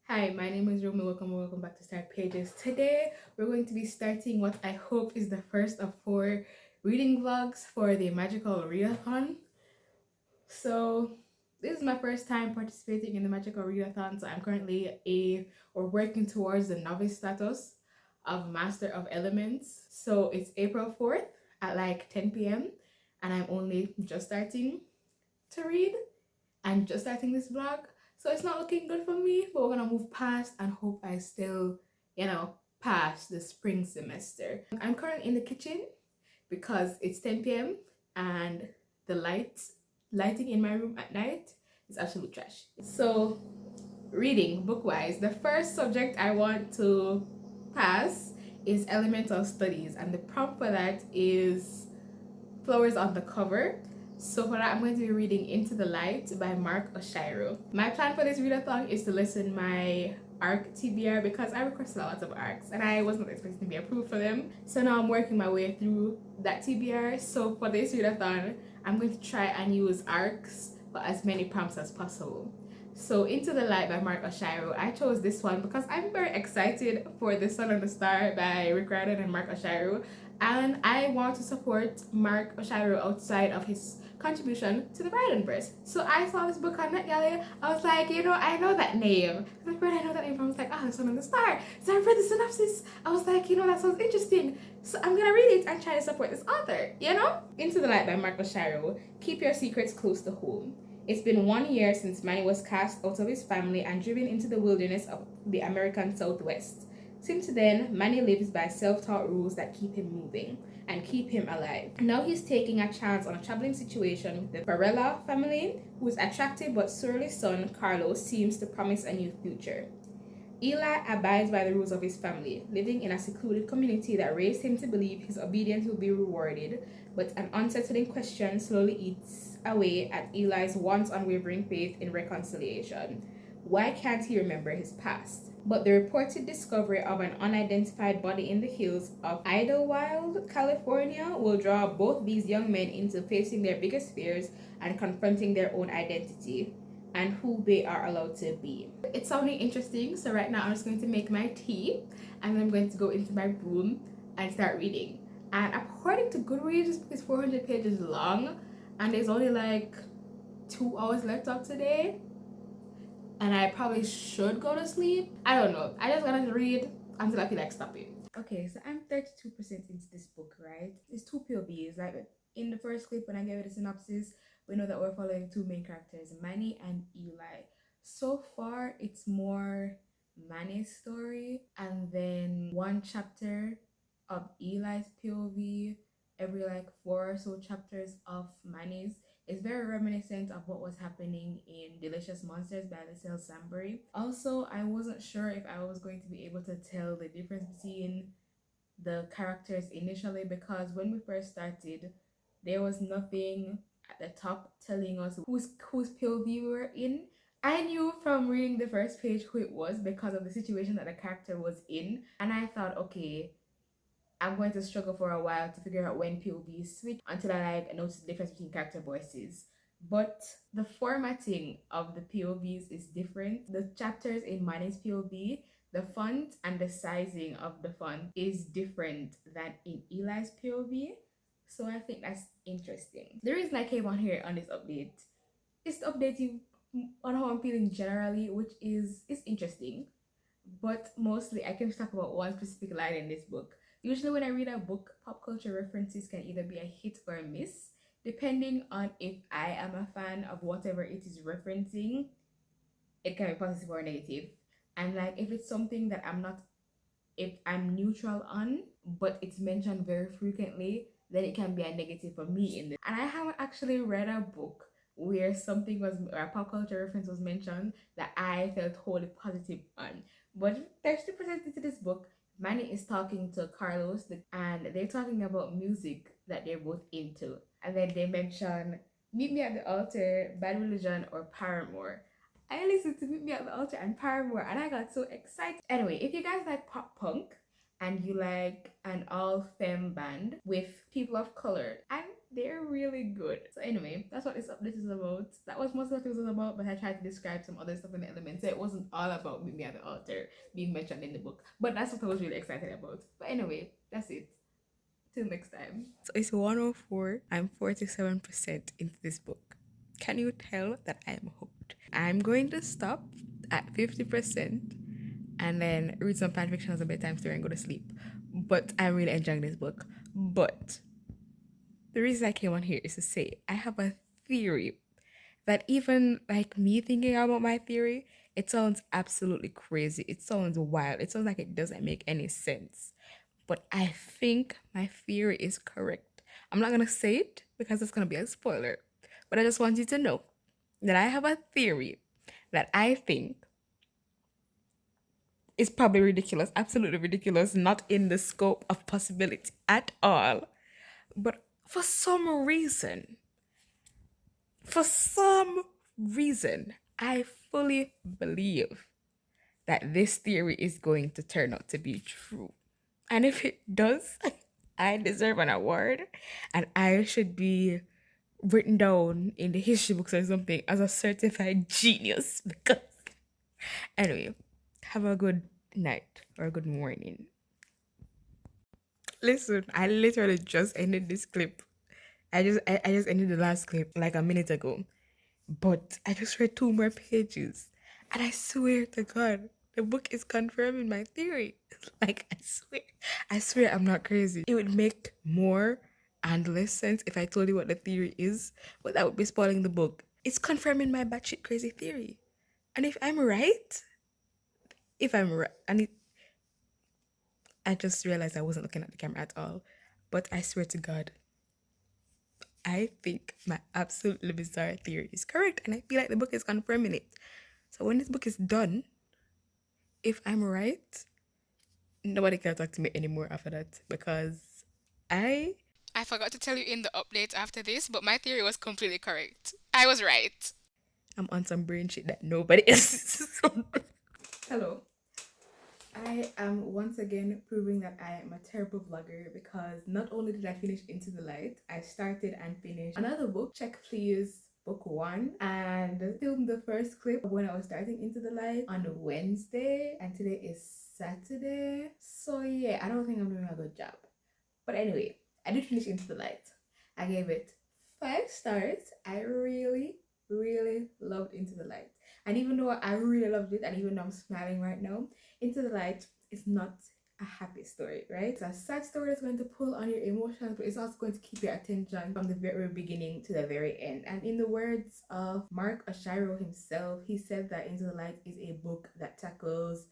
Hi, my name is Romy. Welcome back to Start Pages. Today, we're going to be starting what I hope is the first of 4 reading vlogs for the Magical Readathon. So, this is my first time participating in the Magical Readathon. So, I'm currently working towards the novice status of Master of Elements. So, it's April 4th at like 10 p.m. and I'm only just starting to read and just starting this vlog. So it's not looking good for me, but we're gonna move past and hope I still, pass the spring semester. I'm currently in the kitchen because it's 10 p.m. and the lighting in my room at night is absolute trash. So reading book wise, the first subject I want to pass is elemental studies, and the prompt for that is flowers on the cover. So for that, I'm going to be reading Into the Light by Mark Oshiro. My plan for this readathon is to listen my ARC TBR because I requested a lot of ARCs and I was not expecting to be approved for them. So now I'm working my way through that TBR. So for this readathon, I'm going to try and use ARCs for as many prompts as possible. So Into the Light by Mark Oshiro. I chose this one because I'm very excited for The Sun and the Star by Rick Riordan and Mark Oshiro, and I want to support Mark Oshiro outside of his contribution to the Bridenverse. So I saw this book on NetGalley. I was like, I know that name. And I know that name. I was like, The Sun and the Star. So I read the synopsis. I was like, that sounds interesting. So I'm gonna read it and try to support this author. Into the Light by Mark Oshiro. Keep your secrets close to home. It's been 1 year since Manny was cast out of his family and driven into the wilderness of the American Southwest. Since then, Manny lives by self-taught rules that keep him moving and keep him alive. Now he's taking a chance on a troubling situation with the Varela family, whose attractive but surly son, Carlos, seems to promise a new future. Eli abides by the rules of his family, living in a secluded community that raised him to believe his obedience will be rewarded, but an unsettling question slowly eats away at Eli's once unwavering faith in reconciliation. Why can't he remember his past? But the reported discovery of an unidentified body in the hills of Idlewild, California, will draw both these young men into facing their biggest fears and confronting their own identity and who they are allowed to be. It's sounding interesting, so right now I'm just going to make my tea and then I'm going to go into my room and start reading. And according to Goodreads, this book is 400 pages long and there's only like 2 hours left of today. And I probably should go to sleep. I don't know. I just gotta read until I feel like stopping. Okay, so I'm 32% into this book, right? It's 2 POVs. Like in the first clip when I gave it a synopsis, we know that we're following 2 main characters, Manny and Eli. So far, it's more Manny's story and then 1 chapter of Eli's POV every like 4 or so chapters of Manny's. It's very reminiscent of what was happening in Delicious Monsters by Lucille Sambury. Also, I wasn't sure if I was going to be able to tell the difference between the characters initially because when we first started, there was nothing at the top telling us whose POV we were in. I knew from reading the first page who it was because of the situation that the character was in, and I thought, okay, I'm going to struggle for a while to figure out when POVs switch until I like notice the difference between character voices. But the formatting of the POVs is different. The chapters in Manny's POV, the font and the sizing of the font is different than in Eli's POV. So I think that's interesting. The reason I came on here on this update is to update you on how I'm feeling generally, which is interesting. But mostly I can talk about one specific line in this book. Usually when I read a book, pop culture references can either be a hit or a miss, depending on if I am a fan of whatever it is referencing. It can be positive or negative. And like if it's something that if I'm neutral on, but it's mentioned very frequently, then it can be a negative for me in this. And I haven't actually read a book where something was or a pop culture reference was mentioned that I felt wholly positive on. But 30% into this book, Manny is talking to Carlos and they're talking about music that they're both into. And then they mention Meet Me at the Altar, Bad Religion, or Paramore. I listened to Meet Me at the Altar and Paramore and I got so excited. Anyway, if you guys like pop punk, and you like an all femme band with people of color, and they're really good. So anyway, that's what this is about. That was most of what it was about, but I tried to describe some other stuff in the elements. So it wasn't all about me at the altar being mentioned in the book, but that's what I was really excited about. But anyway, that's it. Till next time. So it's 104. I'm 47% into this book. Can you tell that I'm hooked? I'm going to stop at 50% and then read some fan fiction as a bedtime story and go to sleep. But I'm really enjoying this book. But the reason I came on here is to say I have a theory that even like me thinking about my theory, it sounds absolutely crazy. It sounds wild. It sounds like it doesn't make any sense. But I think my theory is correct. I'm not gonna say it because it's gonna be a spoiler. But I just want you to know that I have a theory that I think is probably ridiculous, absolutely ridiculous, not in the scope of possibility at all. But for some reason, I fully believe that this theory is going to turn out to be true. And if it does, I deserve an award and I should be written down in the history books or something as a certified genius. Because, anyway, have a good night or a good morning. Listen, I literally just ended this clip. I just ended the last clip like a minute ago. But I just read 2 more pages. And I swear to God, the book is confirming my theory. Like I swear I'm not crazy. It would make more and less sense if I told you what the theory is, but that would be spoiling the book. It's confirming my batshit crazy theory. And if I'm right, I just realized I wasn't looking at the camera at all. But I swear to God, I think my absolutely bizarre theory is correct, and I feel like the book is confirming it. So when this book is done, if I'm right, nobody can talk to me anymore after that because I forgot to tell you in the update after this, but my theory was completely correct. I was right. I'm on some brain shit that nobody else is. Hello. I am once again proving that I am a terrible vlogger because not only did I finish Into the Light, I started and finished another book, Check Please Book 1, and filmed the first clip when I was starting Into the Light on Wednesday, and today is Saturday. So yeah, I don't think I'm doing a good job. But anyway, I did finish Into the Light. I gave it 5 stars. I really, really loved Into the Light. And even though I really loved it, and even though I'm smiling right now, Into the Light is not a happy story, right? It's a sad story that's going to pull on your emotions, but it's also going to keep your attention from the very beginning to the very end. And in the words of Mark Oshiro himself, he said that Into the Light is a book that tackles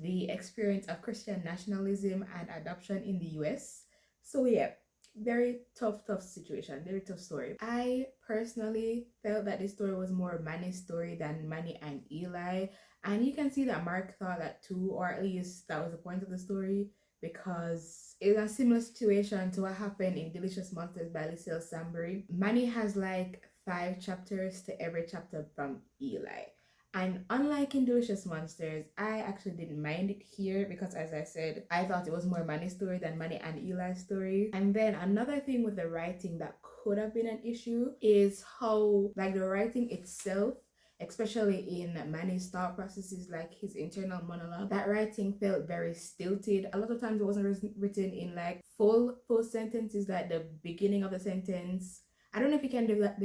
the experience of Christian nationalism and adoption in the US. So yeah, very tough situation, very tough story. I personally felt that this story was more Manny's story than Manny and Eli, and you can see that Mark thought that too, or at least that was the point of the story, because it's a similar situation to what happened in Delicious Monsters by Lucille Sambury. Manny has like 5 chapters to every chapter from Eli. And unlike in Delicious Monsters, I actually didn't mind it here because, as I said, I thought it was more Manny's story than Manny and Eli's story. And then another thing with the writing that could have been an issue is how, like, the writing itself, especially in Manny's thought processes, like his internal monologue, that writing felt very stilted. A lot of times it wasn't written in like full sentences, like the beginning of the sentence. I don't know if you can do that.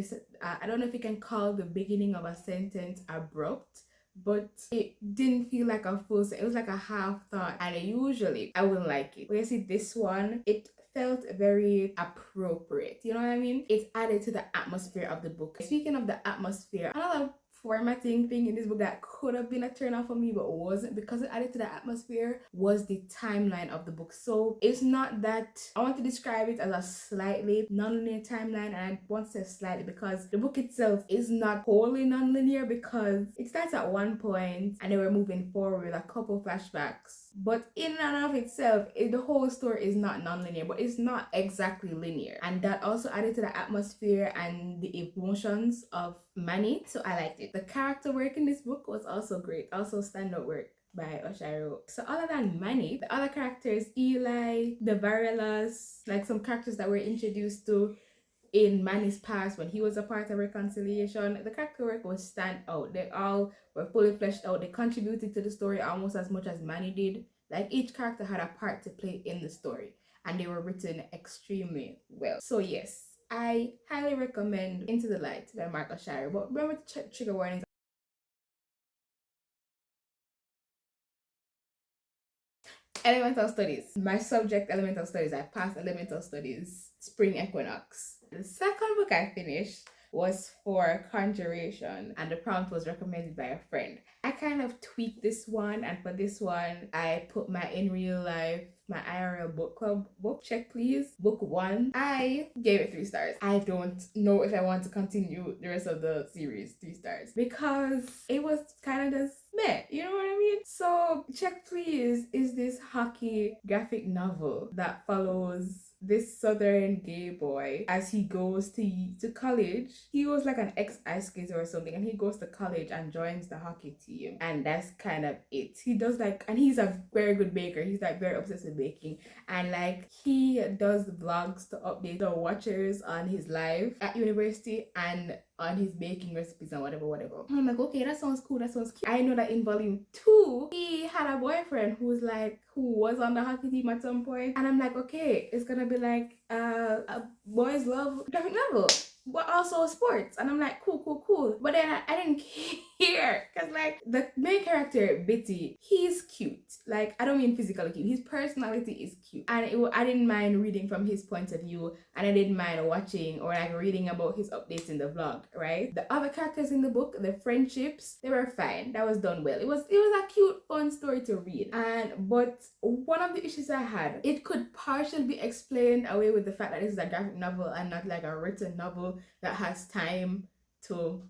I don't know if you can call the beginning of a sentence abrupt, but it didn't feel like a full sentence. It was like a half thought, and usually I wouldn't like it. But you see, this one, it felt very appropriate. You know what I mean? It added to the atmosphere of the book. Speaking of the atmosphere, another formatting thing in this book that could have been a turn off for me but wasn't because it added to the atmosphere was the timeline of the book. So it's not that I want to describe it as a slightly non-linear timeline, and I want to say slightly because the book itself is not wholly non-linear because it starts at one point and then we're moving forward with a couple flashbacks. But in and of itself, the whole story is not non-linear, but it's not exactly linear. And that also added to the atmosphere and the emotions of Manny. So I liked it. The character work in this book was also great, also standout work. by Oshiro. So other than Manny, the other characters, Eli, the Varellas, like some characters that were introduced to in Manny's past when he was a part of Reconciliation, the character work was stand out. They all were fully fleshed out. They contributed to the story almost as much as Manny did. Like each character had a part to play in the story, and they were written extremely well. So yes, I highly recommend Into the Light by Mark Oshiro. But remember to check trigger warnings. Elemental Studies. My subject, Elemental Studies. I passed Elemental Studies Spring Equinox. The second book I finished was for Conjuration, and the prompt was recommended by a friend. I kind of tweaked this one, and for this one, I put my in real life, my IRL book club book check please. Book 1. I gave it 3 stars. I don't know if I want to continue the rest of the series 3 stars because it was kind of just meh, you know what I mean? So Check Please is this hockey graphic novel that follows this southern gay boy as he goes to college. He was like an ex-ice skater or something, and he goes to college and joins the hockey team, and that's kind of it. He does like, and he's a very good baker. He's like very obsessed with baking, and like he does vlogs to update the watchers on his life at university and on his baking recipes and whatever. And I'm like, okay, that sounds cool, that sounds cute. I know that in volume 2 he had a boyfriend who was on the hockey team at some point, and I'm like, okay, it's gonna be like a boys love graphic novel but also sports, and I'm like, cool. But then I didn't care because like the main character Bitty, he's cute. Like I don't mean physically cute, his personality is cute, and I didn't mind reading from his point of view, and I didn't mind watching or like reading about his updates in the vlog, right? The other characters in the book, the friendships, they were fine. That was done well. It was a cute, fun story to read. But one of the issues I had, it could partially be explained away with the fact that this is a graphic novel and not like a written novel that has time to,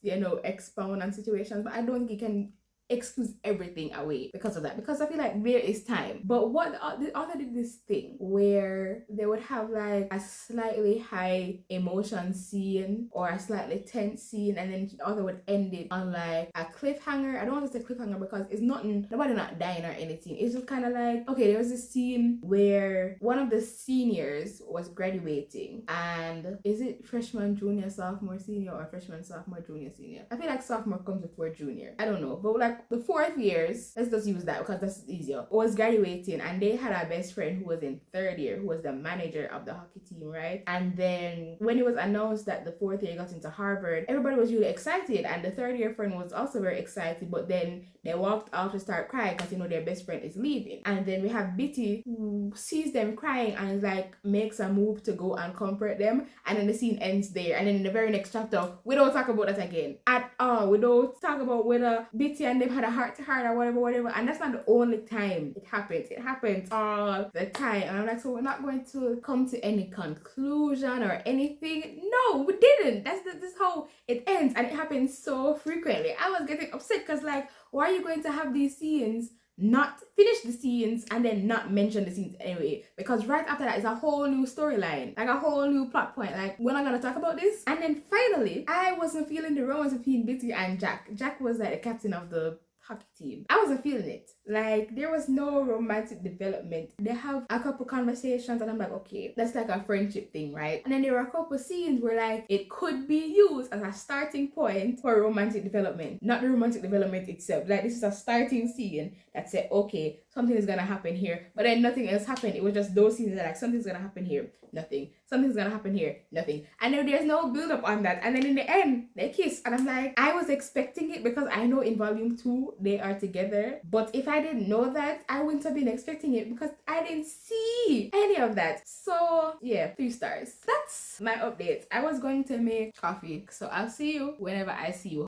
expound on situations. But I don't think it can excuse everything away because of that, because I feel like there is time. But what the author did this thing where they would have like a slightly high emotion scene or a slightly tense scene, and then the author would end it on like a cliffhanger. I don't want to say cliffhanger because it's nobody not dying or anything. It's just kind of like, okay, there was this scene where one of the seniors was graduating, and is it freshman, junior, sophomore, senior, or freshman, sophomore, junior, senior? I feel like sophomore comes before junior. I don't know, but like the 4th years, let's just use that because that's easier, was graduating, and they had a best friend who was in 3rd year, who was the manager of the hockey team, right? And then when it was announced that the 4th year got into Harvard, everybody was really excited, and the 3rd year friend was also very excited, but then they walked out to start crying because their best friend is leaving. And then we have Bitty who sees them crying and like makes a move to go and comfort them, and then the scene ends there. And then in the very next chapter, we don't talk about that again at all. We don't talk about whether Bitty and them had a heart to heart or whatever. And that's not the only time it happens. It happens all the time. And I'm like, so we're not going to come to any conclusion or anything? No, we didn't. This is how it ends, and it happens so frequently. I was getting upset because like, why are you going to have these scenes, not finish the scenes, and then not mention the scenes anyway? Because right after that is a whole new storyline, like a whole new plot point. Like, we're not gonna talk about this. And then finally, I wasn't feeling the romance between Bitty and Jack. Jack was like the captain of the hockey team. I wasn't feeling it. Like, there was no romantic development. They have a couple conversations, and I'm like, okay, that's like a friendship thing, right? And then there were a couple scenes where like it could be used as a starting point for romantic development, not the romantic development itself. Like, this is a starting scene that said, okay, something is gonna happen here, but then nothing else happened. It was just those scenes that like, something's gonna happen here, nothing. Something's gonna happen here, nothing. And then there's no build up on that. And then in the end, they kiss, and I'm like, I was expecting it because I know in volume 2 they are together. But if I didn't know that, I wouldn't have been expecting it because I didn't see any of that. So yeah, 3 stars. That's my update. I was going to make coffee, so I'll see you whenever I see you.